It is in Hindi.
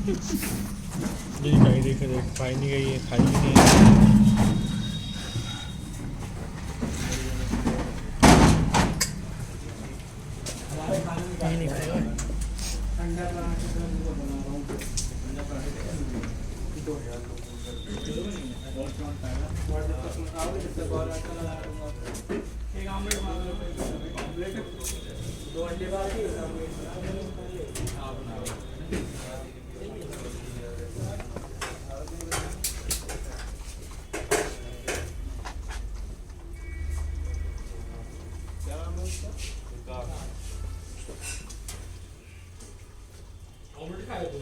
ये खाई देख देख खाई नहीं गई है खाई भी नहीं है। ये नहीं खाएगा। दो अंडे बाकी ऑमलेट खाए तो